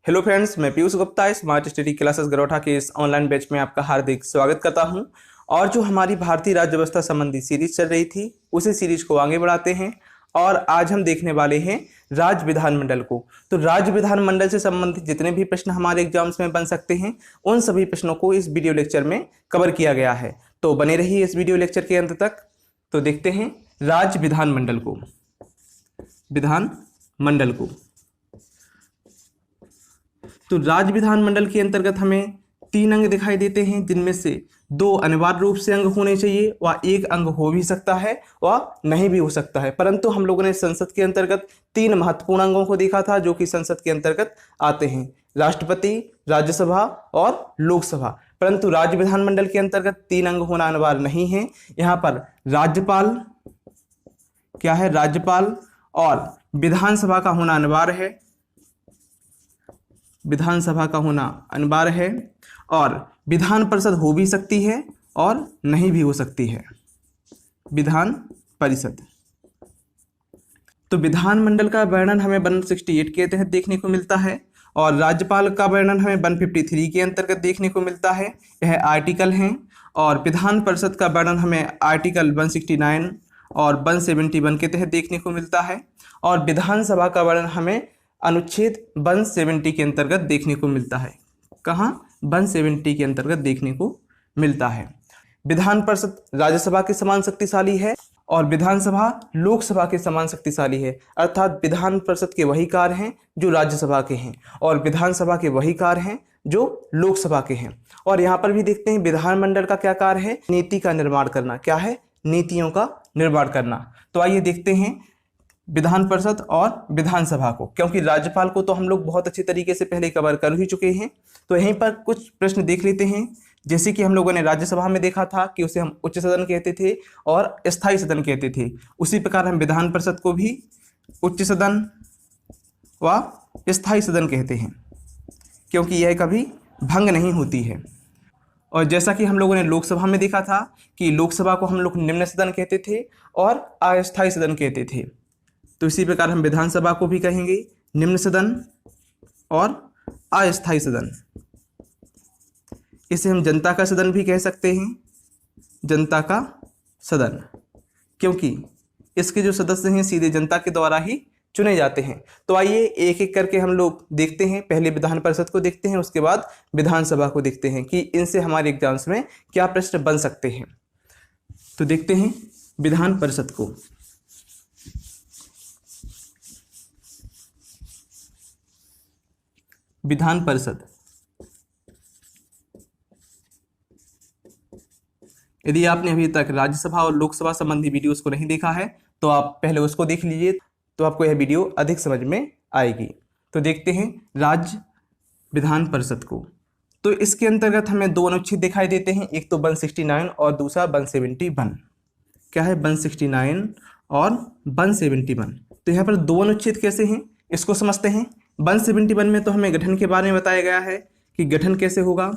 Hello friends, मैं Piyush Gupta smart study classes Garotha के इस ऑनलाइन बैच में आपका हार्दिक स्वागत करता हूं। और जो हमारी भारतीय राज्य व्यवस्था संबंधी सीरीज चल रही थी उसी सीरीज को आगे बढ़ाते हैं और आज हम देखने वाले हैं राज्य विधानमंडल को। तो राज्य विधानमंडल से संबंधित जितने भी प्रश्न हमारे एग्जाम्स में बन सकते हैं उन सभी प्रश्नों को इस वीडियो लेक्चर में कवर किया गया है। तो बने रहिए इस वीडियो लेक्चर के अंत तक। तो देखते हैं राज्य विधानमंडल को। तो राज्य विधानमंडल के अंतर्गत हमें 3 अंग दिखाई देते हैं, जिनमें से 2 अनिवार्य रूप से अंग होने चाहिए व 1 अंग हो भी सकता है व नहीं भी हो सकता है। परंतु हम लोगों ने संसद के अंतर्गत 3 महत्वपूर्ण अंगों को देखा था जो कि संसद के अंतर्गत आते हैं, राष्ट्रपति, राज्यसभा और लोकसभा। परंतु राज्य विधानमंडल के अंतर्गत 3 अंग होना अनिवार्य नहीं है। यहाँ पर राज्यपाल राज्यपाल और विधानसभा का होना अनिवार्य है और विधान परिषद हो भी सकती है और नहीं भी हो सकती है। विधान परिषद। तो विधानमंडल का वर्णन हमें 168 के तहत देखने को मिलता है और राज्यपाल का वर्णन हमें 153 के अंतर्गत देखने को मिलता है। यह आर्टिकल हैं। और विधान परिषद का वर्णन हमें आर्टिकल 169 और 171 के तहत देखने को मिलता है। और विधानसभा का वर्णन हमें अनुच्छेद 170 के अंतर्गत देखने को मिलता है। कहाँ? 170 के अंतर्गत देखने को मिलता है। विधान परिषद राज्यसभा के समान शक्तिशाली है और विधानसभा लोकसभा के समान शक्तिशाली है। अर्थात विधान परिषद के वही कार्य हैं जो राज्यसभा के हैं और विधानसभा के वही कार्य हैं जो लोकसभा के हैं। और यहाँ पर भी देखते हैं विधानमंडल का क्या कार्य है? नीति का निर्माण करना। क्या है? नीतियों का निर्माण करना। तो आइए देखते हैं विधान परिषद और विधानसभा को, क्योंकि राज्यपाल को तो हम लोग बहुत अच्छी तरीके से पहले कवर कर ही चुके हैं। तो यहीं पर कुछ प्रश्न देख लेते हैं। जैसे कि हम लोगों ने राज्यसभा में देखा था कि उसे हम उच्च सदन कहते थे और स्थायी सदन कहते थे, उसी प्रकार हम विधान परिषद को भी उच्च सदन व स्थायी सदन कहते हैं, क्योंकि यह कभी भंग नहीं होती है। और जैसा कि हम लोगों ने लोकसभा में देखा था कि लोकसभा को हम लोग निम्न सदन कहते थे और अस्थायी सदन कहते थे, तो इसी प्रकार हम विधानसभा को भी कहेंगे निम्न सदन और अस्थायी सदन। इसे हम जनता का सदन भी कह सकते हैं, जनता का सदन, क्योंकि इसके जो सदस्य हैं सीधे जनता के द्वारा ही चुने जाते हैं। तो आइए एक एक करके हम लोग देखते हैं। पहले विधान परिषद को देखते हैं, उसके बाद विधानसभा को देखते हैं कि इनसे हमारे एग्जाम्स में क्या प्रश्न बन सकते हैं। तो देखते हैं विधान परिषद को। विधान परिषद, यदि आपने अभी तक राज्यसभा और लोकसभा संबंधी वीडियोस को नहीं देखा है तो आप पहले उसको देख लीजिए, तो आपको यह वीडियो अधिक समझ में आएगी। तो देखते हैं राज्य विधान परिषद को। तो इसके अंतर्गत हमें 2 अनुच्छेद दिखाई देते हैं, एक तो 169 और दूसरा 171। क्या है? 169 और 171। तो यहाँ पर 2 अनुच्छेद कैसे हैं इसको समझते हैं। 171 में तो हमें गठन के बारे में बताया गया है कि गठन कैसे होगा,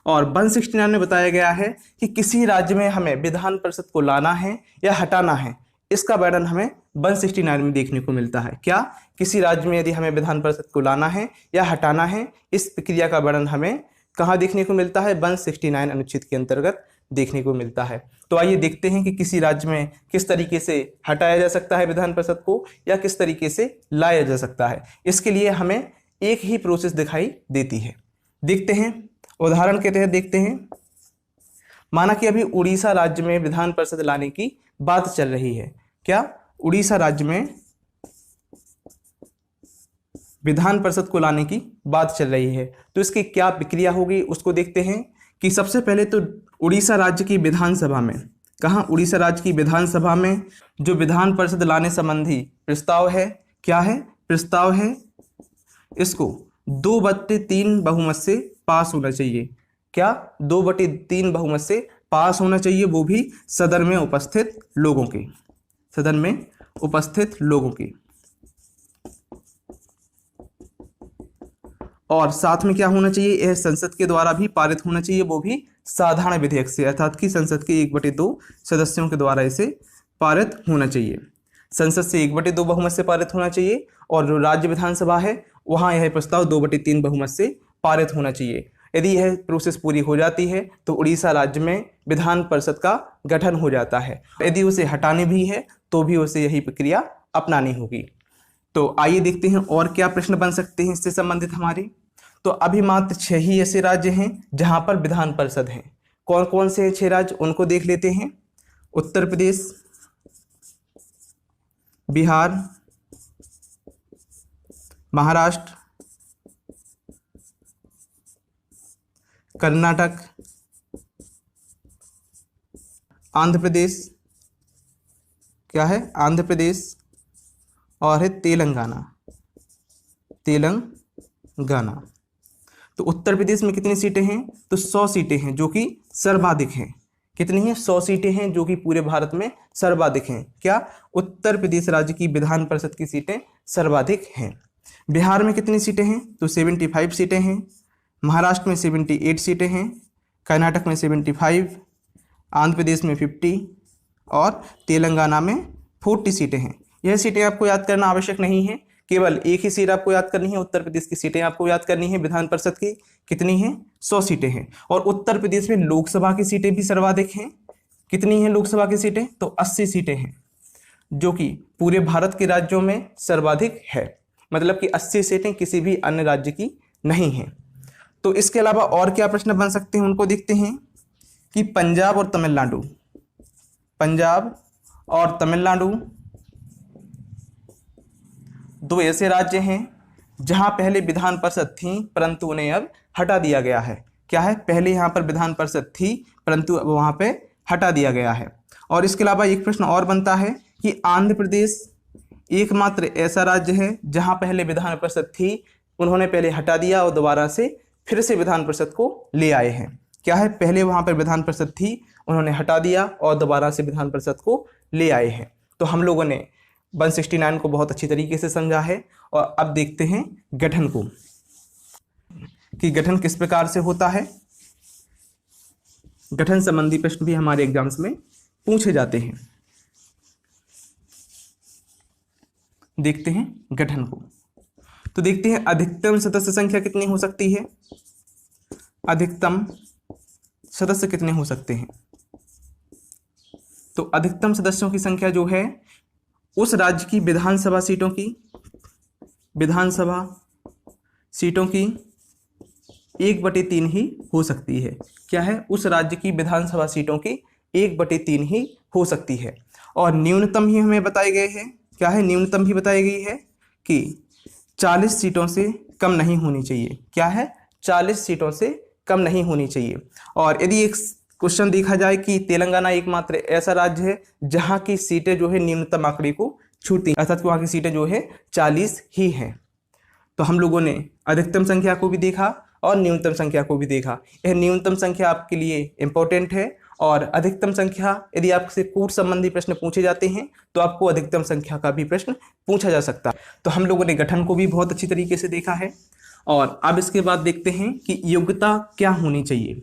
और 169 में बताया गया है कि किसी राज्य में हमें विधान परिषद को लाना है या हटाना है। इसका वर्णन हमें 169 में देखने को मिलता है। क्या? किसी राज्य में यदि हमें विधान परिषद को लाना है या हटाना है, इस प्रक्रिया का वर्णन हमें कहाँ देखने को मिलता है? 169 अनुच्छेद के अंतर्गत देखने को मिलता है। तो आइए देखते हैं कि किसी राज्य में किस तरीके से हटाया जा सकता है विधान परिषद को या किस तरीके से लाया जा सकता है। इसके लिए हमें एक ही प्रोसेस दिखाई देती है। देखते हैं, उदाहरण के तहत देखते हैं। माना कि अभी उड़ीसा राज्य में विधान परिषद लाने की बात चल रही है। क्या? उड़ीसा राज्य में विधान परिषद को लाने की बात चल रही है, तो इसकी क्या प्रक्रिया होगी उसको देखते हैं। कि सबसे पहले तो उड़ीसा राज्य की विधानसभा में, कहाँ? उड़ीसा राज्य की विधानसभा में जो विधान परिषद लाने संबंधी प्रस्ताव है, क्या है? प्रस्ताव है, इसको 2/3 बहुमत से पास होना चाहिए। क्या? 2/3 बहुमत से पास होना चाहिए, वो भी सदन में उपस्थित लोगों के, सदन में उपस्थित लोगों की। और साथ में क्या होना चाहिए? यह संसद के द्वारा भी पारित होना चाहिए, वो भी साधारण विधेयक से, अर्थात कि संसद के 1/2 सदस्यों के द्वारा इसे पारित होना चाहिए। संसद से 1/2 बहुमत से पारित होना चाहिए और जो राज्य विधानसभा है वहाँ यह प्रस्ताव 2/3 बहुमत से पारित होना चाहिए। यदि यह प्रोसेस पूरी हो जाती है तो उड़ीसा राज्य में विधान परिषद का गठन हो जाता है। यदि उसे हटाने भी है तो भी उसे यही प्रक्रिया अपनानी होगी। तो आइए देखते हैं और क्या प्रश्न बन सकते हैं इससे संबंधित हमारे। तो अभी मात्र 6 ही ऐसे राज्य हैं जहां पर विधान परिषद हैं। कौन कौन से 6 राज्य उनको देख लेते हैं। उत्तर प्रदेश, बिहार, महाराष्ट्र, कर्नाटक, आंध्र प्रदेश, क्या है आंध्र प्रदेश, और है तेलंगाना। तो उत्तर प्रदेश में कितनी सीटें हैं, तो 100 सीटें हैं जो कि सर्वाधिक हैं। कितनी हैं, 100 सीटें हैं जो कि पूरे भारत में सर्वाधिक हैं। क्या, उत्तर प्रदेश राज्य की विधान परिषद की सीटें सर्वाधिक हैं। बिहार में कितनी सीटें हैं, तो 75 सीटें हैं। महाराष्ट्र में 78 सीटें हैं। कर्नाटक में 75, आंध्र प्रदेश में 50 और तेलंगाना में 40 सीटें हैं। यह सीटें आपको याद करना आवश्यक नहीं है, केवल एक ही सीट आपको याद करनी है। उत्तर प्रदेश की सीटें आपको याद करनी है विधान परिषद की। कितनी हैं, 100 सीटें हैं। और उत्तर प्रदेश में लोकसभा की सीटें भी सर्वाधिक हैं। कितनी हैं लोकसभा की सीटें, तो 80 सीटें हैं, जो कि पूरे भारत के राज्यों में सर्वाधिक है। मतलब कि 80 सीटें किसी भी अन्य राज्य की नहीं हैं। तो इसके अलावा और क्या प्रश्न बन सकते हैं उनको देखते हैं कि पंजाब और तमिलनाडु 2 ऐसे राज्य हैं जहां पहले विधान परिषद थी परंतु उन्हें अब हटा दिया गया है। क्या है, पहले यहां पर विधान परिषद थी परंतु अब वहां पे हटा दिया गया है। और इसके अलावा एक प्रश्न और बनता है कि आंध्र प्रदेश एकमात्र ऐसा राज्य है जहां पहले विधान परिषद थी, उन्होंने पहले हटा दिया और दोबारा से फिर से विधान परिषद को ले आए हैं। क्या है, पहले वहां पर विधान परिषद थी, उन्होंने हटा दिया और दोबारा से विधान परिषद को ले आए हैं। तो हम लोगों ने 169 को बहुत अच्छी तरीके से समझा है। और अब देखते हैं गठन को, कि गठन किस प्रकार से होता है। गठन संबंधी प्रश्न भी हमारे एग्जाम्स में पूछे जाते हैं। देखते हैं गठन को। तो देखते हैं अधिकतम सदस्य संख्या कितनी हो सकती है। अधिकतम सदस्य कितने हो सकते हैं, तो अधिकतम सदस्यों की संख्या जो है उस राज्य की विधानसभा सीटों की 1/3 ही हो सकती है। क्या है, उस राज्य की विधानसभा सीटों की 1/3 ही हो सकती है। और न्यूनतम ही हमें बताए गए हैं। क्या है, न्यूनतम ही बताई गई है कि 40 सीटों से कम नहीं होनी चाहिए। क्या है, 40 सीटों से कम नहीं होनी चाहिए। और यदि एक क्वेश्चन देखा जाए कि तेलंगाना एकमात्र ऐसा राज्य है जहां की सीटें जो है न्यूनतम आंकड़े को छूती हैं, अर्थात वहां की सीटें जो है 40 ही हैं। तो हम लोगों ने अधिकतम संख्या को भी देखा और न्यूनतम संख्या को भी देखा। यह न्यूनतम संख्या आपके लिए इंपॉर्टेंट है। और अधिकतम संख्या, यदि आपसे कूट संबंधी प्रश्न पूछे जाते हैं तो आपको अधिकतम संख्या का भी प्रश्न पूछा जा सकता है। तो हम लोगों ने गठन को भी बहुत अच्छी तरीके से देखा है। और अब इसके बाद देखते हैं कि योग्यता क्या होनी चाहिए।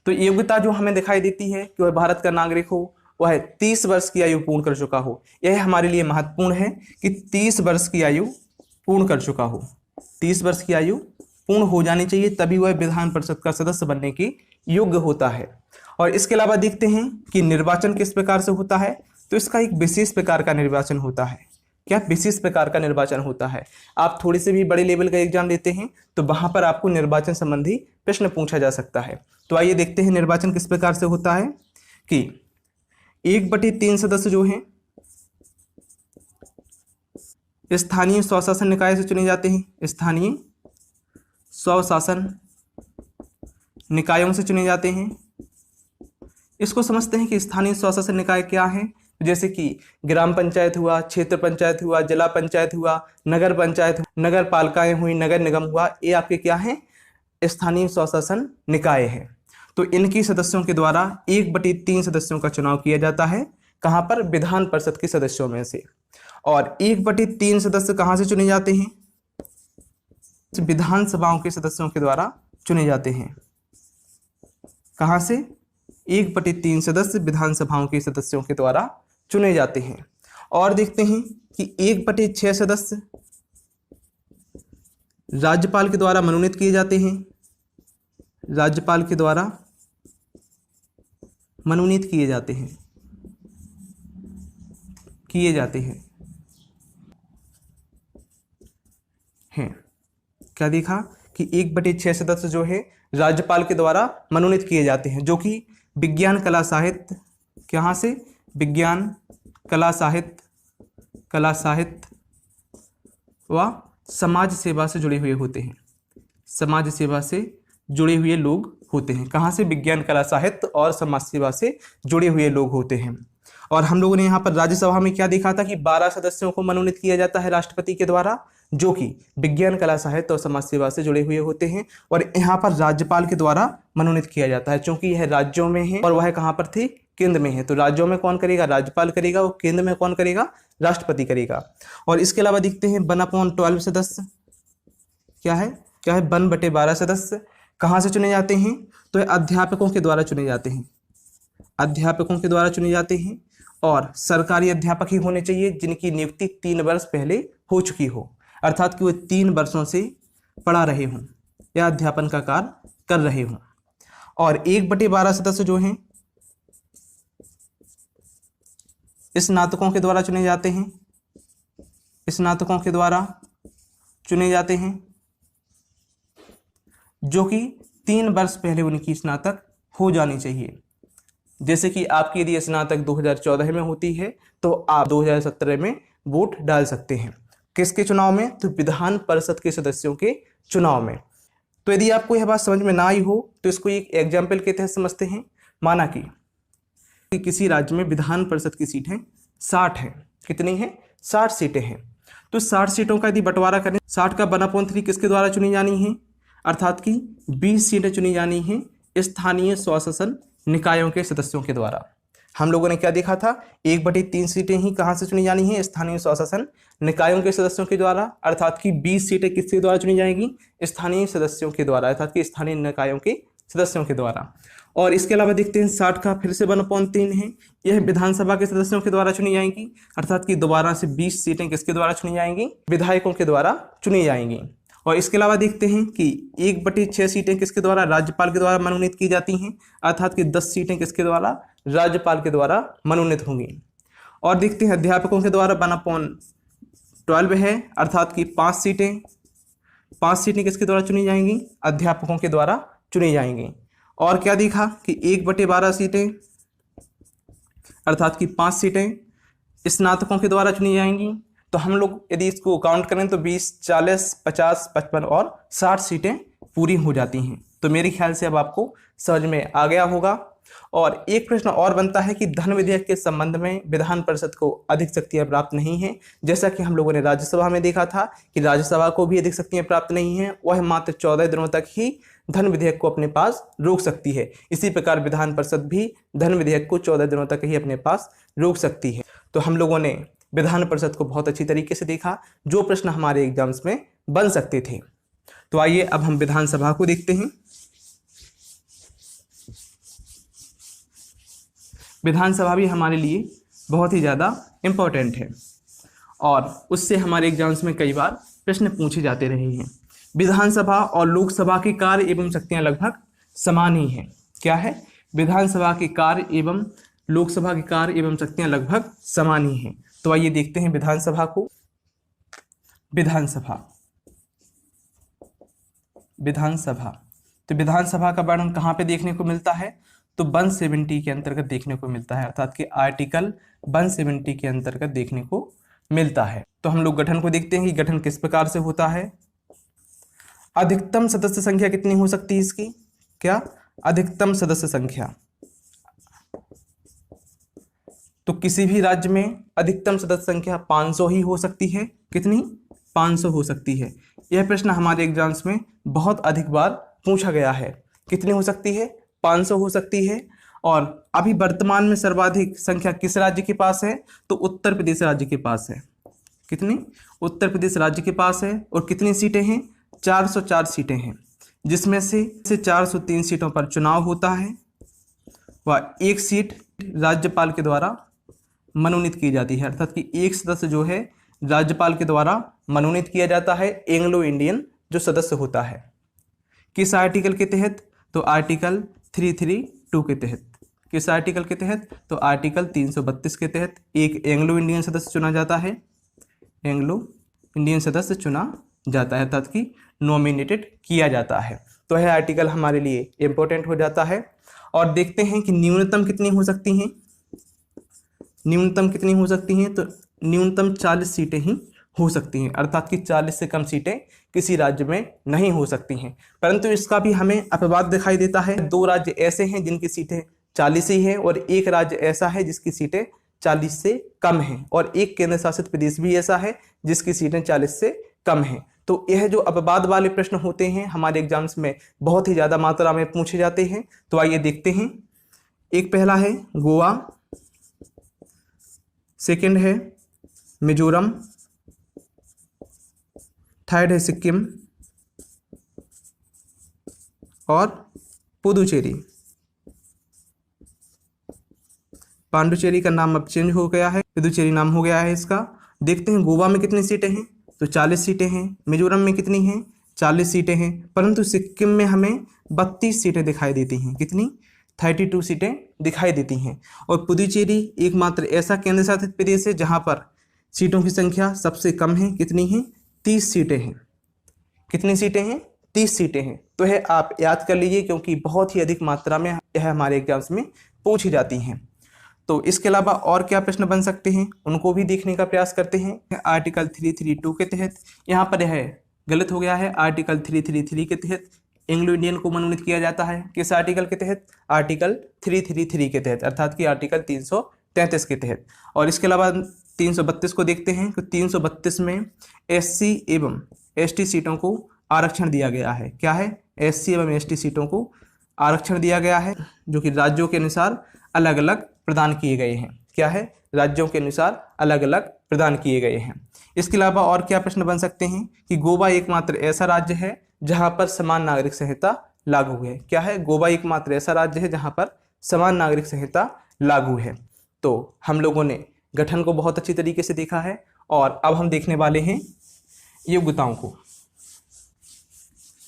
तो योग्यता जो हमें दिखाई देती है कि वह भारत का नागरिक हो, वह 30 वर्ष की आयु पूर्ण कर चुका हो। यह हमारे लिए महत्वपूर्ण है कि 30 वर्ष की आयु पूर्ण कर चुका हो। 30 वर्ष की आयु पूर्ण हो जानी चाहिए, तभी वह विधान परिषद का सदस्य बनने के योग्य होता है। और इसके अलावा देखते हैं कि निर्वाचन किस प्रकार से होता है। तो इसका एक विशेष प्रकार का निर्वाचन होता है। क्या, विशेष प्रकार का निर्वाचन होता है। आप थोड़े से भी बड़े लेवल का एग्जाम देते हैं तो वहां पर आपको निर्वाचन संबंधी प्रश्न पूछा जा सकता है। तो आइए देखते हैं निर्वाचन किस प्रकार से होता है कि 1/3 सदस्य जो हैं स्थानीय स्वशासन निकाय से चुने जाते हैं। स्थानीय स्वशासन निकायों से चुने जाते हैं। इसको समझते हैं कि स्थानीय स्वशासन निकाय क्या है। जैसे कि ग्राम पंचायत हुआ, क्षेत्र पंचायत हुआ, जिला पंचायत हुआ, नगर पंचायत, नगर पालिकाएं हुई, नगर निगम हुआ, ये आपके क्या हैं, स्थानीय स्वशासन निकाय हैं। तो इनकी सदस्यों के द्वारा 1/3 सदस्यों का चुनाव किया जाता है। कहाँ पर, विधान परिषद के सदस्यों में से। और 1/3 सदस्य कहाँ से चुने जाते हैं, विधानसभाओं के सदस्यों के द्वारा चुने जाते हैं। कहाँ से, 1/3 सदस्य विधानसभाओं के सदस्यों के द्वारा चुने जाते हैं। और देखते हैं कि 1/6 सदस्य राज्यपाल के द्वारा मनोनीत किए जाते हैं, राज्यपाल के द्वारा मनोनीत किए जाते हैं, हैं। क्या देखा कि 1/6 सदस्य जो है राज्यपाल के द्वारा मनोनीत किए जाते हैं, जो कि विज्ञान कला साहित्य, कहाँ से, विज्ञान कला साहित्य व समाज सेवा से जुड़े हुए होते हैं, समाज सेवा से जुड़े हुए लोग होते हैं। कहाँ से, विज्ञान कला साहित्य और समाज सेवा से जुड़े हुए लोग होते हैं। और हम लोगों ने यहाँ पर राज्यसभा में क्या देखा था कि 12 सदस्यों को मनोनीत किया जाता है राष्ट्रपति के द्वारा, जो कि विज्ञान कला साहित्य और समाज सेवा से जुड़े हुए होते हैं। और यहाँ पर राज्यपाल के द्वारा मनोनीत किया जाता है, क्योंकि यह राज्यों में है और वह कहाँ पर थे, केंद्र में है। तो राज्यों में कौन करेगा, राज्यपाल करेगा, और केंद्र में कौन करेगा, राष्ट्रपति करेगा। और इसके अलावा देखते हैं 1/12 सदस्य क्या है 1/12 सदस्य कहाँ से चुने जाते हैं, तो अध्यापकों के द्वारा चुने जाते हैं, अध्यापकों के द्वारा चुने जाते हैं। और सरकारी अध्यापक ही होने चाहिए जिनकी नियुक्ति 3 वर्ष पहले हो चुकी हो, अर्थात कि वो 3 वर्षों से पढ़ा रहे हों या अध्यापन का कार्य कर रहे हों। और 1/12 सदस्य जो हैं स्नातकों के द्वारा चुने जाते हैं, स्नातकों के द्वारा चुने जाते हैं, जो कि 3 वर्ष पहले उनकी स्नातक हो जानी चाहिए। जैसे कि आपकी यदि स्नातक 2014 में होती है तो आप 2017 में वोट डाल सकते हैं। किसके चुनाव में, तो विधान परिषद के सदस्यों के चुनाव में। तो यदि आपको यह बात समझ में ना आई हो तो इसको एक एग्जाम्पल के तहत समझते हैं। माना कि किसी राज्य में विधान परिषद की सीटें 60 हैं, कितनी हैं, 60 सीटें हैं। तो 60 सीटों का यदि बंटवारा करें, 60 का 1/3 किसके द्वारा चुनी जानी है, अर्थात कि 20 सीटें चुनी जानी हैं स्थानीय स्वशासन निकायों के सदस्यों के द्वारा। हम लोगों ने क्या देखा था, 1/3 सीटें ही कहाँ से चुनी जानी है, स्थानीय स्वशासन निकायों के सदस्यों के द्वारा, अर्थात कि 20 सीटें किसके द्वारा चुनी जाएगी, स्थानीय सदस्यों के द्वारा, अर्थात कि स्थानीय निकायों के सदस्यों के द्वारा। और इसके अलावा देखते हैं 60 का फिर से 1/3 है, यह विधानसभा के सदस्यों के द्वारा चुनी जाएंगी, अर्थात कि दोबारा से 20 सीटें किसके द्वारा चुनी जाएंगी, विधायकों के द्वारा चुनी जाएंगी। और इसके अलावा देखते हैं कि 1/6 सीटें किसके द्वारा, राज्यपाल के द्वारा मनोनीत की जाती हैं, अर्थात कि 10 सीटें किसके द्वारा, राज्यपाल के द्वारा मनोनीत होंगी। और देखते हैं अध्यापकों के द्वारा 1/12 है, अर्थात कि 5 सीटें किसके द्वारा चुनी जाएंगी, अध्यापकों के द्वारा चुनी जाएंगी। और क्या देखा कि 1/12 सीटें अर्थात कि 5 सीटें स्नातकों के द्वारा चुनी जाएंगी। तो हम लोग यदि इसको काउंट करें तो 20, 40, 50, 55 और 60 सीटें पूरी हो जाती हैं। तो मेरे ख्याल से अब आपको समझ में आ गया होगा। और एक प्रश्न और बनता है कि धन विधेयक के संबंध में विधान परिषद को अधिक शक्तियां प्राप्त नहीं हैं, जैसा कि हम लोगों ने राज्यसभा में देखा था कि राज्यसभा को भी अधिक शक्तियां प्राप्त नहीं हैं, वह मात्र 14 दिनों तक ही धन विधेयक को अपने पास रोक सकती है। इसी प्रकार विधान परिषद भी धन विधेयक को 14 दिनों तक ही अपने पास रोक सकती है। तो हम लोगों ने विधान परिषद को बहुत अच्छी तरीके से देखा, जो प्रश्न हमारे एग्जाम्स में बन सकते थे। तो आइए अब हम विधानसभा को देखते हैं। विधानसभा भी हमारे लिए बहुत ही ज़्यादा इम्पोर्टेंट है और उससे हमारे एग्जाम्स में कई बार प्रश्न पूछे जाते रहे हैं। विधानसभा और लोकसभा के कार्य एवं शक्तियां लगभग समान ही हैं। क्या है, विधानसभा के कार्य एवं लोकसभा के कार्य एवं शक्तियां लगभग समान ही हैं। तो आइए देखते हैं विधानसभा को। विधानसभा तो विधानसभा का वर्णन कहाँ पे देखने को मिलता है, तो 170 के अंतर्गत देखने को मिलता है, अर्थात कि आर्टिकल 170 के अंतर्गत देखने को मिलता है। तो हम लोग गठन को देखते हैं कि गठन किस प्रकार से होता है। अधिकतम सदस्य संख्या कितनी हो सकती है इसकी, क्या, अधिकतम सदस्य संख्या। तो किसी भी राज्य में अधिकतम सदस्य संख्या 500 ही हो सकती है। कितनी, 500 हो सकती है। यह प्रश्न हमारे एग्जाम्स में बहुत अधिक बार पूछा गया है। कितनी हो सकती है, 500 हो सकती है। और अभी वर्तमान में सर्वाधिक संख्या किस राज्य के पास है, तो उत्तर प्रदेश राज्य के पास है। कितनी, उत्तर प्रदेश राज्य के पास है। और कितनी सीटें हैं, 404 सीटें हैं, जिसमें से 403 सीटों पर चुनाव होता है व 1 सीट राज्यपाल के द्वारा मनोनीत की जाती है, अर्थात कि 1 सदस्य जो है राज्यपाल के द्वारा मनोनीत किया जाता है एंग्लो इंडियन जो सदस्य होता है। किस आर्टिकल के तहत? तो आर्टिकल 332 के तहत। किस आर्टिकल के तहत? तो आर्टिकल 332 के तहत एक एंग्लो इंडियन सदस्य चुना जाता है। एंग्लो इंडियन सदस्य चुना जाता है अर्थात कि नॉमिनेटेड किया जाता है। तो यह आर्टिकल हमारे लिए इम्पोर्टेंट हो जाता है। और देखते हैं कि न्यूनतम कितनी हो सकती हैं। न्यूनतम कितनी हो सकती हैं? तो न्यूनतम 40 सीटें ही हो सकती हैं अर्थात कि 40 से कम सीटें किसी राज्य में नहीं हो सकती हैं। परंतु इसका भी हमें अपवाद दिखाई देता है। 2 राज्य ऐसे हैं जिनकी सीटें 40 ही हैं और एक राज्य ऐसा है जिसकी सीटें 40 से कम हैं और एक केंद्र शासित प्रदेश भी ऐसा है जिसकी सीटें 40 से कम हैं। तो यह जो अपवाद वाले प्रश्न होते हैं हमारे एग्जाम्स में बहुत ही ज़्यादा मात्रा में पूछे जाते हैं। तो आइए देखते हैं। एक पहला है गोवा, सेकंड है मिजोरम, थर्ड है सिक्किम और पुदुचेरी। पांडुचेरी का नाम अब चेंज हो गया है, पुदुचेरी नाम हो गया है इसका। देखते हैं गोवा में कितनी सीटें हैं। तो 40 सीटें हैं। मिजोरम में कितनी हैं? 40 सीटें हैं। परंतु सिक्किम में हमें 32 सीटें दिखाई देती हैं। कितनी? 32 सीटें दिखाई देती हैं। और पुदुचेरी एकमात्र ऐसा केंद्र शासित प्रदेश है जहां पर सीटों की संख्या सबसे कम है। कितनी है? 30 सीटें हैं। कितनी सीटें हैं? 30 सीटें हैं। तो यह आप याद कर लीजिए क्योंकि बहुत ही अधिक मात्रा में यह हमारे एग्जाम्स में पूछी जाती हैं। तो इसके अलावा और क्या प्रश्न बन सकते हैं उनको भी देखने का प्रयास करते हैं। आर्टिकल 332 के तहत यहाँ पर यह गलत हो गया है। आर्टिकल 333 के तहत एंग्लो इंडियन को मनोनीत किया जाता है। किस आर्टिकल के तहत? आर्टिकल 333 के तहत अर्थात कि आर्टिकल 333 के तहत। और इसके अलावा 332 को देखते हैं। तो 332 में SC एवं ST सीटों को आरक्षण दिया गया है। क्या है? SC एवं ST सीटों को आरक्षण दिया गया है जो कि राज्यों के अनुसार अलग अलग प्रदान किए गए हैं। क्या है? राज्यों के अनुसार अलग अलग प्रदान किए गए हैं। इसके अलावा और क्या प्रश्न बन सकते हैं कि गोवा एकमात्र ऐसा राज्य है जहां पर समान नागरिक संहिता लागू है। क्या है? गोवा एकमात्र ऐसा राज्य है जहां पर समान नागरिक संहिता लागू है। तो हम लोगों ने गठन को बहुत अच्छी तरीके से देखा है और अब हम देखने वाले हैं योग्यताओं को।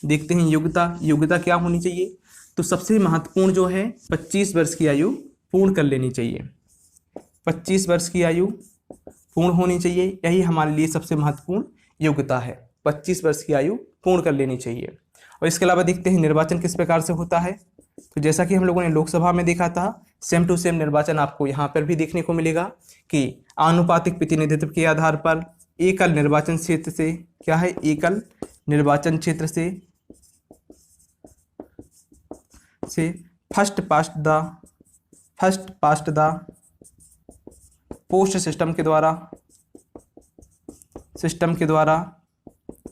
देखते हैं योग्यता क्या होनी चाहिए। तो सबसे महत्वपूर्ण जो है 25 वर्ष की आयु पूर्ण कर लेनी चाहिए। 25 वर्ष की आयु पूर्ण होनी चाहिए। यही हमारे लिए सबसे महत्वपूर्ण योग्यता है। 25 वर्ष की आयु पूर्ण कर लेनी चाहिए। और इसके अलावा देखते हैं निर्वाचन किस प्रकार से होता है। तो जैसा कि हम लोगों ने लोकसभा में देखा था सेम टू सेम निर्वाचन आपको यहाँ पर भी देखने को मिलेगा कि आनुपातिक प्रतिनिधित्व के आधार पर एकल निर्वाचन क्षेत्र से, क्या है? एकल निर्वाचन क्षेत्र से first past the post system के द्वारा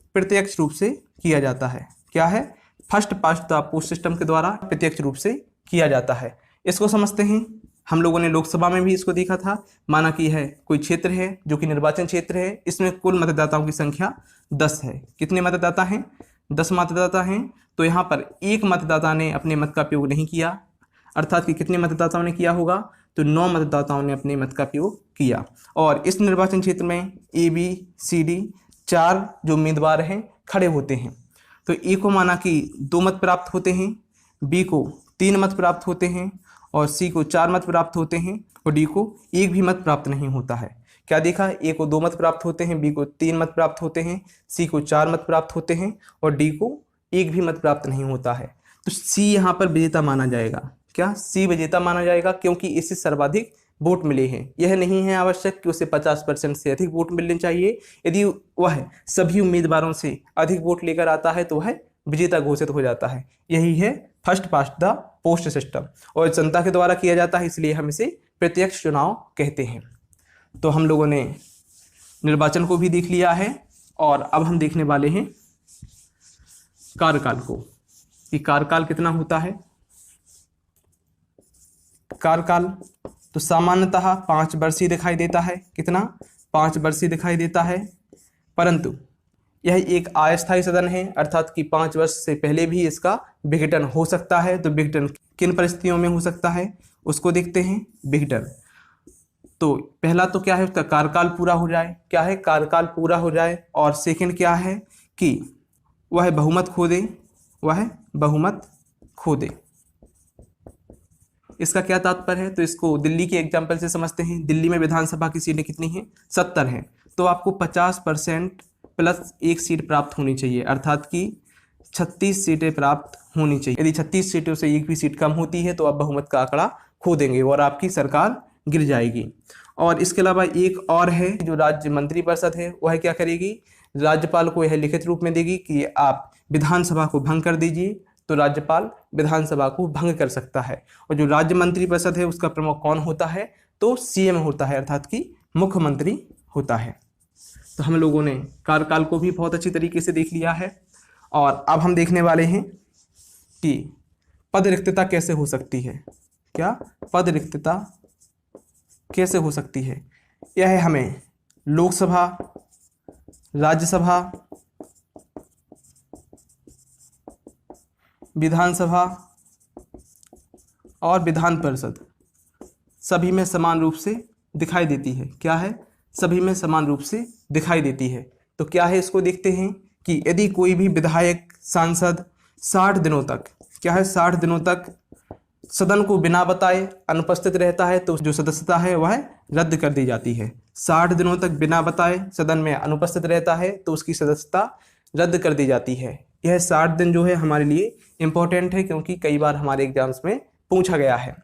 प्रत्यक्ष रूप से किया जाता है। क्या है? First past the post system के द्वारा प्रत्यक्ष रूप से किया जाता है। इसको समझते हैं। हम लोगों ने लोकसभा में भी इसको देखा था। माना कि है कोई क्षेत्र है जो कि निर्वाचन क्षेत्र है, इसमें कुल मतदाताओं की संख्या 10 है। कितने मतदाता हैं? 10 मतदाता हैं। तो यहाँ पर एक मतदाता ने अपने मत का प्रयोग नहीं किया अर्थात कि कितने मतदाताओं ने किया होगा? तो 9 मतदाताओं ने अपने मत का प्रयोग किया। और इस निर्वाचन क्षेत्र में ABCD 4 जो उम्मीदवार हैं खड़े होते हैं। तो A को माना कि 2 मत प्राप्त होते हैं, B को 3 मत प्राप्त होते हैं और C को 4 मत प्राप्त होते हैं और D को 1 भी मत प्राप्त नहीं होता है। क्या देखा? A को 2 मत प्राप्त होते हैं, B को 3 मत प्राप्त होते हैं, C को 4 मत प्राप्त होते हैं और D को 1 भी मत प्राप्त नहीं होता है। तो C यहाँ पर विजेता माना जाएगा। क्या? C विजेता माना जाएगा क्योंकि इसे सर्वाधिक वोट मिले हैं। यह नहीं है आवश्यक कि उसे 50% से अधिक वोट मिलने चाहिए। यदि वह सभी उम्मीदवारों से अधिक वोट लेकर आता है तो वह विजेता घोषित हो जाता है। यही है first past the post system और जनता के द्वारा किया जाता है, इसलिए हम इसे प्रत्यक्ष चुनाव कहते हैं। तो हम लोगों ने निर्वाचन को भी देख लिया है और अब हम देखने वाले हैं कार्यकाल को कि कार्यकाल कितना होता है। कार्यकाल तो सामान्यतः 5 वर्षीय दिखाई देता है। कितना? 5 वर्षीय दिखाई देता है। परंतु यह एक अस्थायी सदन है अर्थात कि 5 वर्ष से पहले भी इसका विघटन हो सकता है। तो विघटन किन परिस्थितियों में हो सकता है उसको देखते हैं। विघटन तो पहला तो क्या है, उसका कार्यकाल पूरा हो जाए। क्या है? कार्यकाल पूरा हो जाए। और सेकंड क्या है कि वह बहुमत खो दे, वह बहुमत खो दे। इसका क्या तात्पर्य है? तो इसको दिल्ली के एग्जाम्पल से समझते हैं। दिल्ली में विधानसभा की सीटें कितनी हैं? 70 हैं। तो आपको 50% प्लस 1 सीट प्राप्त होनी चाहिए, अर्थात कि 36 सीटें प्राप्त होनी चाहिए। यदि 36 सीटों से एक भी सीट कम होती है तो आप बहुमत का आंकड़ा खो देंगे और आपकी सरकार गिर जाएगी। और इसके अलावा एक और है, जो राज्य मंत्रिपरिषद है वह क्या करेगी? राज्यपाल को यह लिखित रूप में देगी कि आप विधानसभा को भंग कर दीजिए, तो राज्यपाल विधानसभा को भंग कर सकता है। और जो राज्य मंत्रिपरिषद है उसका प्रमुख कौन होता है? तो सीएम होता है, अर्थात कि मुख्यमंत्री होता है। तो हम लोगों ने कार्यकाल को भी बहुत अच्छी तरीके से देख लिया है और अब हम देखने वाले हैं कि पद रिक्तता कैसे हो सकती है। क्या पद रिक्तता कैसे हो सकती है? यह हमें लोकसभा, राज्यसभा, विधानसभा और विधान परिषद सभी में समान रूप से दिखाई देती है। क्या है? सभी में समान रूप से दिखाई देती है। तो क्या है, इसको देखते हैं कि यदि कोई भी विधायक, सांसद 60 दिनों तक, क्या है, 60 दिनों तक सदन को बिना बताए अनुपस्थित रहता है तो जो सदस्यता है वह रद्द कर दी जाती है। 60 दिनों तक बिना बताए सदन में अनुपस्थित रहता है तो उसकी सदस्यता रद्द कर दी जाती है। यह 60 दिन जो है हमारे लिए इम्पोर्टेंट है, क्योंकि कई बार हमारे एग्जाम्स में पूछा गया है।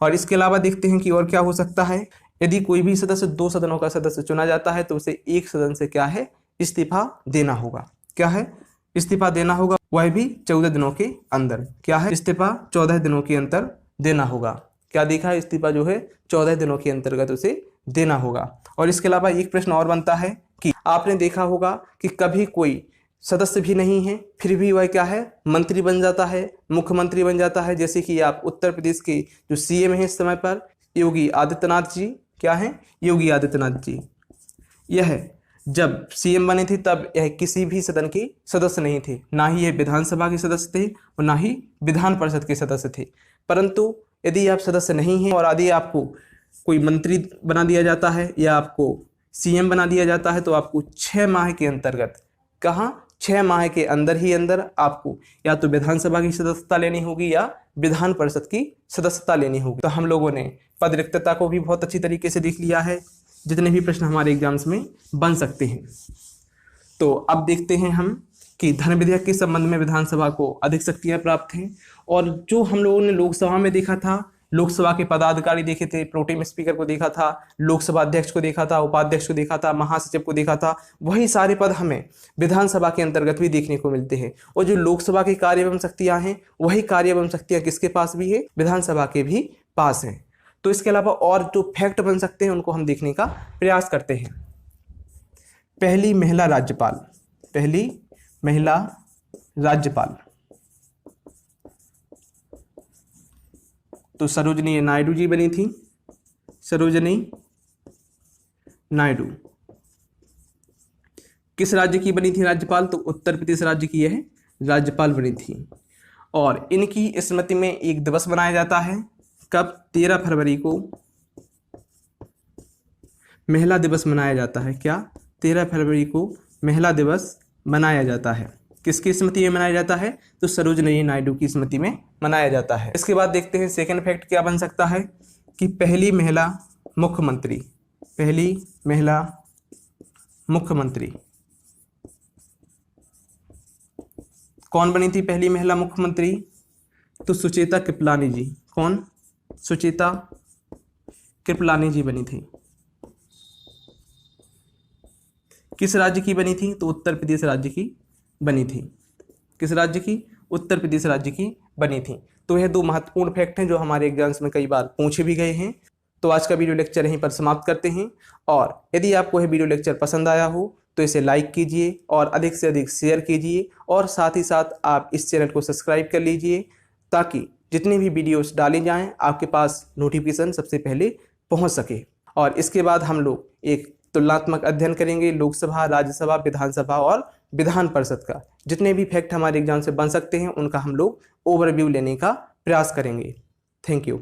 और इसके अलावा देखते हैं कि और क्या हो सकता है। यदि कोई भी सदस्य 2 सदनों का सदस्य चुना जाता है तो उसे एक सदन से क्या है, इस्तीफा देना होगा। क्या है? इस्तीफा देना होगा, वह भी 14 दिनों के अंदर। क्या है? इस्तीफा 14 दिनों के अंदर देना होगा। क्या देखा है? इस्तीफा जो है 14 दिनों के अंतर्गत उसे देना होगा। और इसके अलावा एक प्रश्न और बनता है कि आपने देखा होगा कि कभी कोई सदस्य भी नहीं है फिर भी वह क्या है, मंत्री बन जाता है, मुख्यमंत्री बन जाता है। जैसे कि आप उत्तर प्रदेश के जो सीएम हैं इस समय पर, योगी आदित्यनाथ जी, क्या है, योगी आदित्यनाथ जी, यह जब सीएम बने थे तब यह किसी भी सदन के सदस्य नहीं थे, ना ही यह विधानसभा के सदस्य थे और ना ही विधान परिषद के सदस्य थे। परंतु यदि आप सदस्य नहीं हैं और यदि आपको कोई मंत्री बना दिया जाता है या आपको सीएम बना दिया जाता है तो आपको 6 माह के अंतर्गत, कहाँ, 6 माह के अंदर ही अंदर आपको या तो विधानसभा की सदस्यता लेनी होगी या विधान परिषद की सदस्यता लेनी होगी। तो हम लोगों ने पद रिक्तता को भी बहुत अच्छी तरीके से देख लिया है, जितने भी प्रश्न हमारे एग्जाम्स में बन सकते हैं। तो अब देखते हैं हम कि धन विधेयक के संबंध में विधानसभा को अधिक शक्तियां प्राप्त हैं। और जो हम लोगों ने लोकसभा में देखा था, लोकसभा के पदाधिकारी देखे थे, प्रोटेम स्पीकर को देखा था, लोकसभा अध्यक्ष को देखा था, उपाध्यक्ष को देखा था, महासचिव को देखा था, वही सारे पद हमें विधानसभा के अंतर्गत भी देखने को मिलते हैं। और जो लोकसभा की कार्य एवं शक्तियां हैं वही कार्य एवं शक्तियां किसके पास भी है, विधानसभा के भी पास हैं। तो इसके अलावा और जो फैक्ट बन सकते हैं उनको हम देखने का प्रयास करते हैं। पहली महिला राज्यपाल, पहली महिला राज्यपाल तो सरोजिनी नायडू जी बनी थी, सरोजिनी नायडू। किस राज्य की बनी थी राज्यपाल? तो उत्तर प्रदेश राज्य की यह राज्यपाल बनी थी। और इनकी स्मृति में एक दिवस मनाया जाता है, कब? 13 फरवरी को महिला दिवस मनाया जाता है। क्या? 13 फरवरी को महिला दिवस मनाया जाता है। किसकी स्मृति में मनाया जाता है? तो सरोजिनी नायडू की स्मृति में मनाया जाता है। इसके बाद देखते हैं सेकंड फैक्ट क्या बन सकता है कि पहली महिला मुख्यमंत्री, पहली महिला मुख्यमंत्री कौन बनी थी? पहली महिला मुख्यमंत्री तो सुचेता कृपलानी जी। कौन? सुचेता कृपलानी जी बनी थी। किस राज्य की बनी थी? तो उत्तर प्रदेश राज्य की बनी थी। किस राज्य की? उत्तर प्रदेश राज्य की बनी थी। तो यह 2 महत्वपूर्ण फैक्ट हैं जो हमारे एग्जाम्स में कई बार पूछे भी गए हैं। तो आज का वीडियो लेक्चर यहीं पर समाप्त करते हैं। और यदि आपको यह वीडियो लेक्चर पसंद आया हो तो इसे लाइक कीजिए और अधिक से अधिक शेयर कीजिए और साथ ही साथ आप इस चैनल को सब्सक्राइब कर लीजिए, ताकि जितनी भी वीडियोस डाली जाएं आपके पास नोटिफिकेशन सबसे पहले पहुंच सके। और इसके बाद हम लोग एक तुलनात्मक अध्ययन करेंगे लोकसभा, राज्यसभा, विधानसभा और विधान परिषद का। जितने भी फैक्ट हमारे एग्जाम से बन सकते हैं उनका हम लोग ओवरव्यू लेने का प्रयास करेंगे। Thank you.